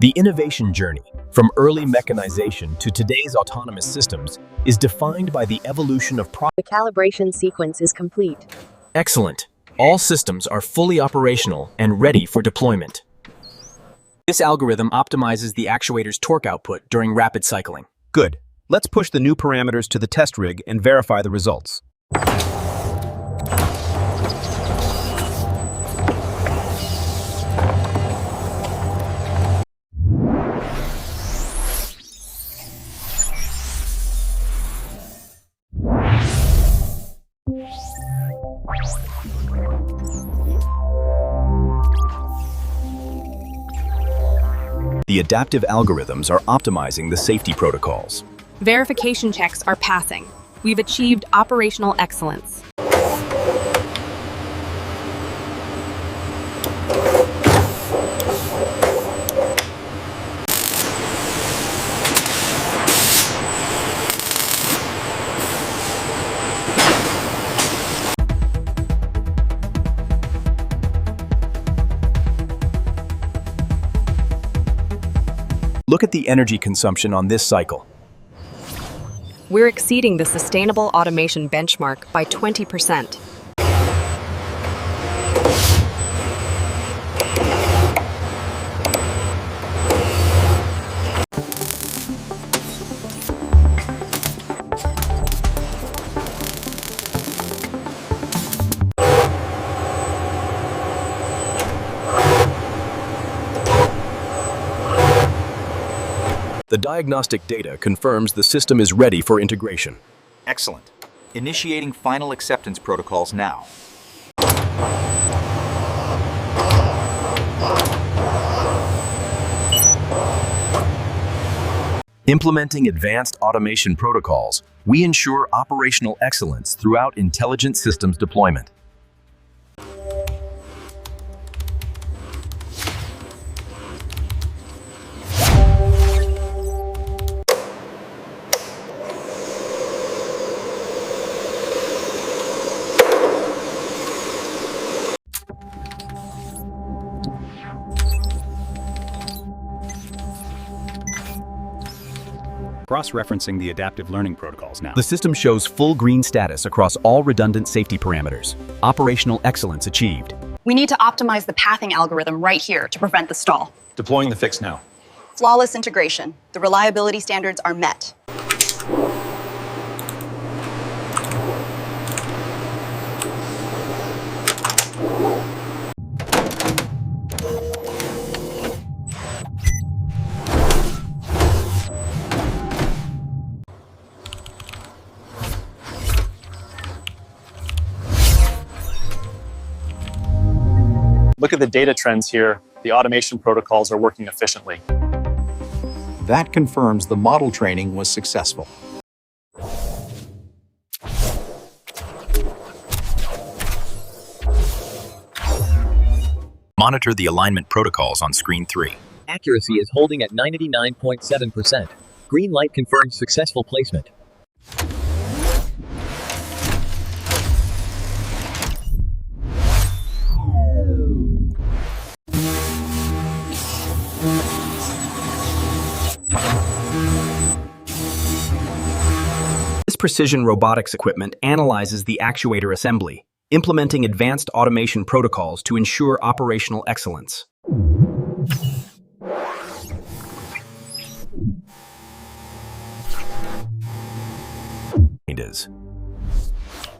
The innovation journey, from early mechanization to today's autonomous systems, is defined by the evolution of The calibration sequence is complete. Excellent. All systems are fully operational and ready for deployment. This algorithm optimizes the actuator's torque output during rapid cycling. Good. Let's push the new parameters to the test rig and verify the results. The adaptive algorithms are optimizing the safety protocols. Verification checks are passing. We've achieved operational excellence. Look at the energy consumption on this cycle. We're exceeding the sustainable automation benchmark by 20%. The diagnostic data confirms the system is ready for integration. Excellent. Initiating final acceptance protocols now. Implementing advanced automation protocols, we ensure operational excellence throughout intelligent systems deployment. Cross-referencing the adaptive learning protocols now. The system shows full green status across all redundant safety parameters. Operational excellence achieved. We need to optimize the pathing algorithm right here to prevent the stall. Deploying the fix now. Flawless integration. The reliability standards are met. Look at the data trends here. The automation protocols are working efficiently. That confirms the model training was successful. Monitor the alignment protocols on screen 3. Accuracy is holding at 99.7%. Green light confirms successful placement. This precision robotics equipment analyzes the actuator assembly, implementing advanced automation protocols to ensure operational excellence.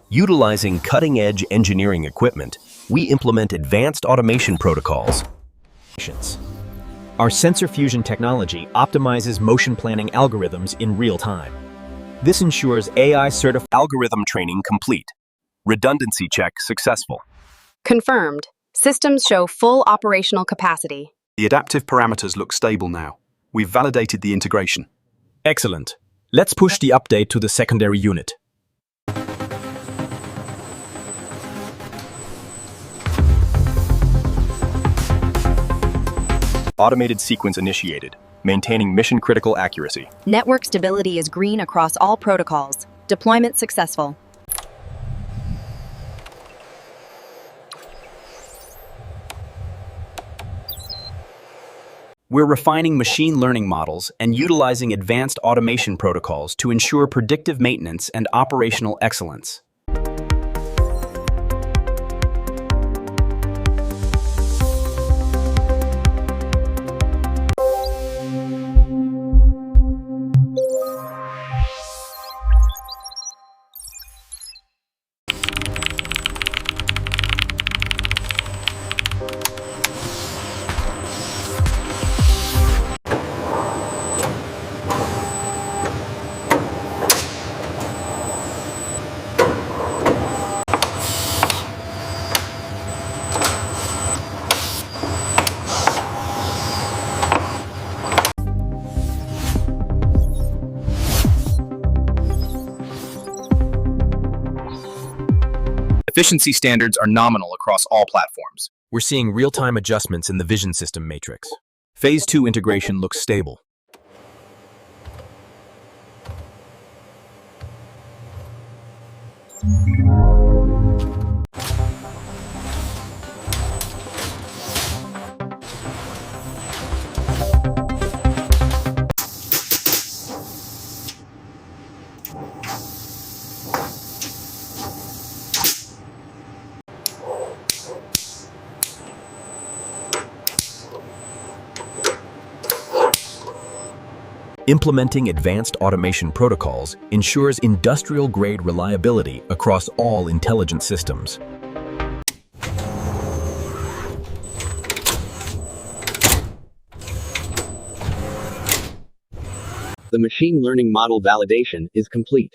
Utilizing cutting-edge engineering equipment, we implement advanced automation protocols. Our sensor fusion technology optimizes motion planning algorithms in real time. This ensures AI-certified algorithm training complete. Redundancy check successful. Confirmed. Systems show full operational capacity. The adaptive parameters look stable now. We've validated the integration. Excellent. Let's push the update to the secondary unit. Automated sequence initiated, maintaining mission-critical accuracy. Network stability is green across all protocols. Deployment successful. We're refining machine learning models and utilizing advanced automation protocols to ensure predictive maintenance and operational excellence. Efficiency standards are nominal across all platforms. We're seeing real-time adjustments in the vision system matrix. Phase 2 integration looks stable. Implementing advanced automation protocols ensures industrial-grade reliability across all intelligent systems. The machine learning model validation is complete.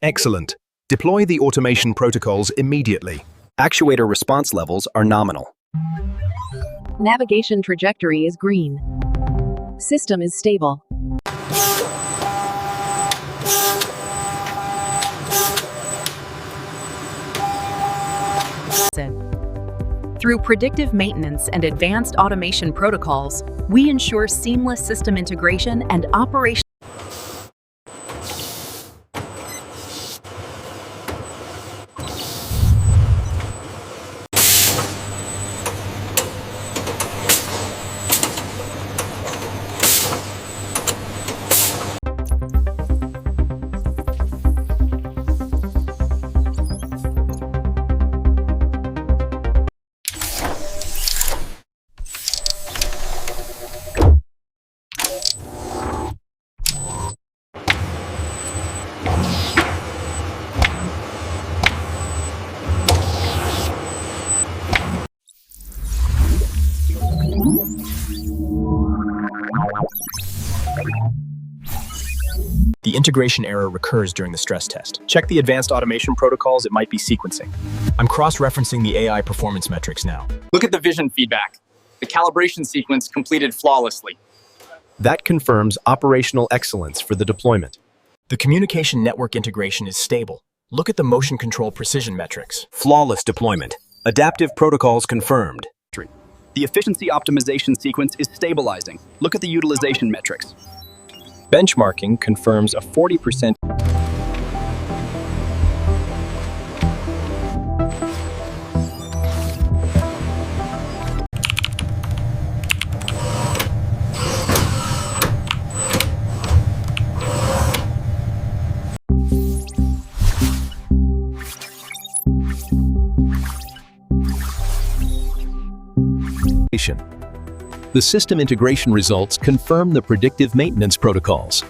Excellent. Deploy the automation protocols immediately. Actuator response levels are nominal. Navigation trajectory is green. System is stable. Through predictive maintenance and advanced automation protocols, we ensure seamless system integration and operation. The integration error recurs during the stress test. Check the advanced automation protocols, it might be sequencing. I'm cross-referencing the AI performance metrics now. Look at the vision feedback. The calibration sequence completed flawlessly. That confirms operational excellence for the deployment. The communication network integration is stable. Look at the motion control precision metrics. Flawless deployment. Adaptive protocols confirmed. The efficiency optimization sequence is stabilizing. Look at the utilization metrics. Benchmarking confirms a 40%. The system integration results confirm the predictive maintenance protocols.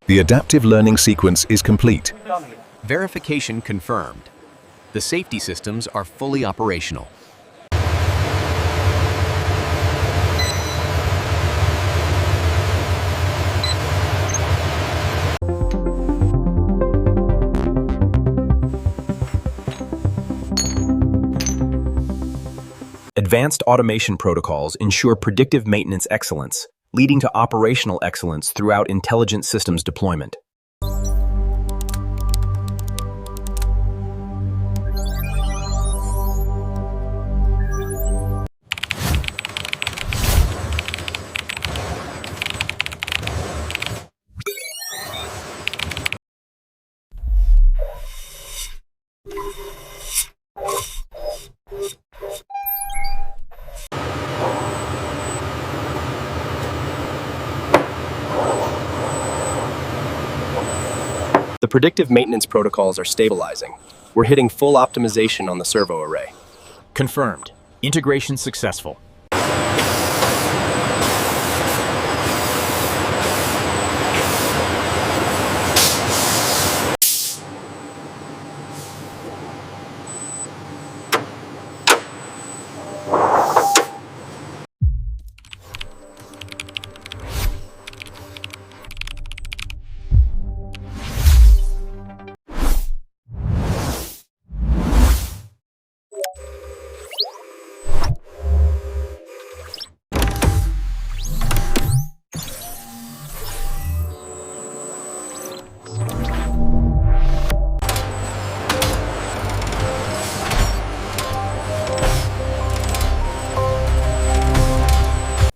The adaptive learning sequence is complete. Verification confirmed. The safety systems are fully operational. Advanced automation protocols ensure predictive maintenance excellence, leading to operational excellence throughout intelligent systems deployment. The predictive maintenance protocols are stabilizing. We're hitting full optimization on the servo array. Confirmed. Integration successful.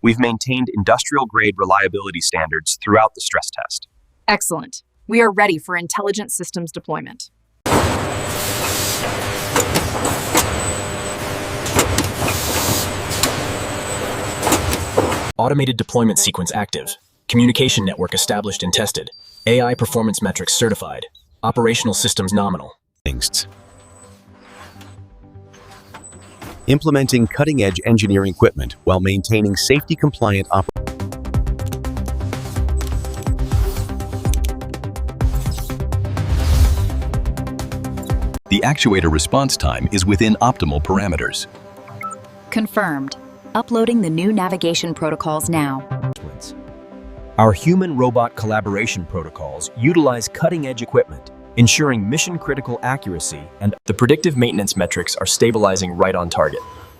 We've maintained industrial-grade reliability standards throughout the stress test. Excellent. We are ready for intelligent systems deployment. Automated deployment sequence active. Communication network established and tested. AI performance metrics certified. Operational systems nominal. Implementing cutting-edge engineering equipment while maintaining safety-compliant The actuator response time is within optimal parameters. Confirmed. Uploading the new navigation protocols now. Our human-robot collaboration protocols utilize cutting-edge equipment, ensuring mission-critical accuracy, and the predictive maintenance metrics are stabilizing right on target.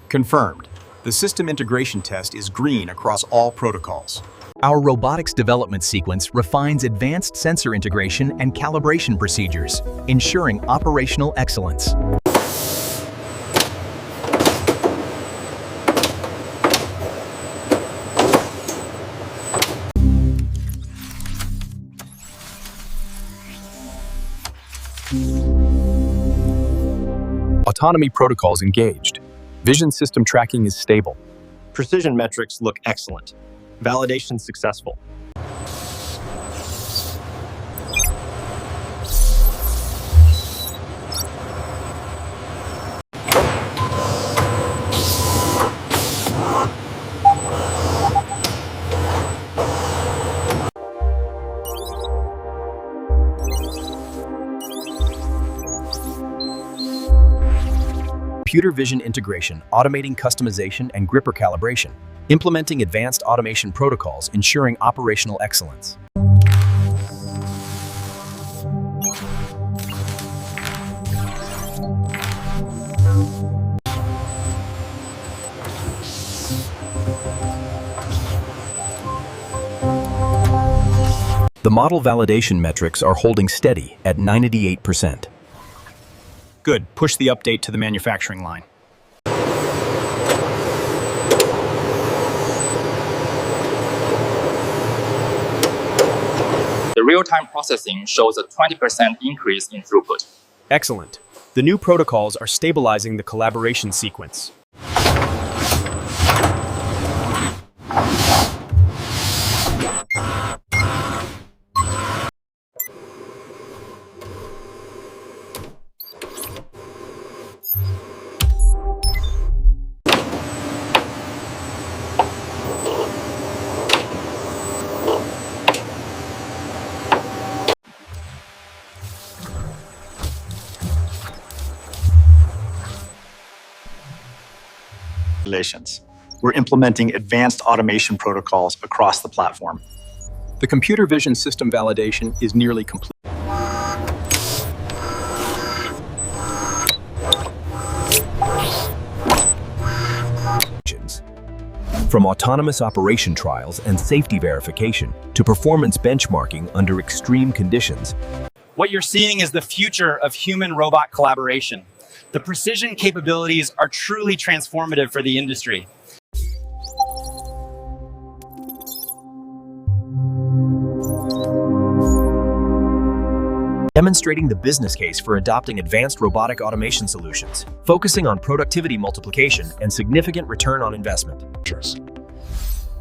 Confirmed. The system integration test is green across all protocols. Our robotics development sequence refines advanced sensor integration and calibration procedures, ensuring operational excellence. Autonomy protocols engaged. Vision system tracking is stable. Precision metrics look excellent. Validation successful. Computer vision integration, automating customization and gripper calibration, implementing advanced automation protocols, ensuring operational excellence. The model validation metrics are holding steady at 98%. Good. Push the update to the manufacturing line. The real-time processing shows a 20% increase in throughput. Excellent. The new protocols are stabilizing the collaboration sequence. We're implementing advanced automation protocols across the platform. The computer vision system validation is nearly complete. From autonomous operation trials and safety verification to performance benchmarking under extreme conditions. What you're seeing is the future of human-robot collaboration. The precision capabilities are truly transformative for the industry. Demonstrating the business case for adopting advanced robotic automation solutions, focusing on productivity multiplication and significant return on investment.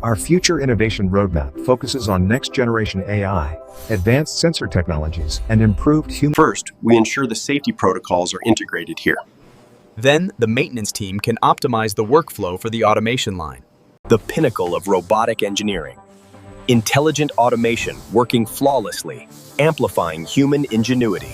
Our future innovation roadmap focuses on next-generation AI, advanced sensor technologies, and improved human... First, we ensure the safety protocols are integrated here. Then, the maintenance team can optimize the workflow for the automation line. The pinnacle of robotic engineering. Intelligent automation working flawlessly, amplifying human ingenuity.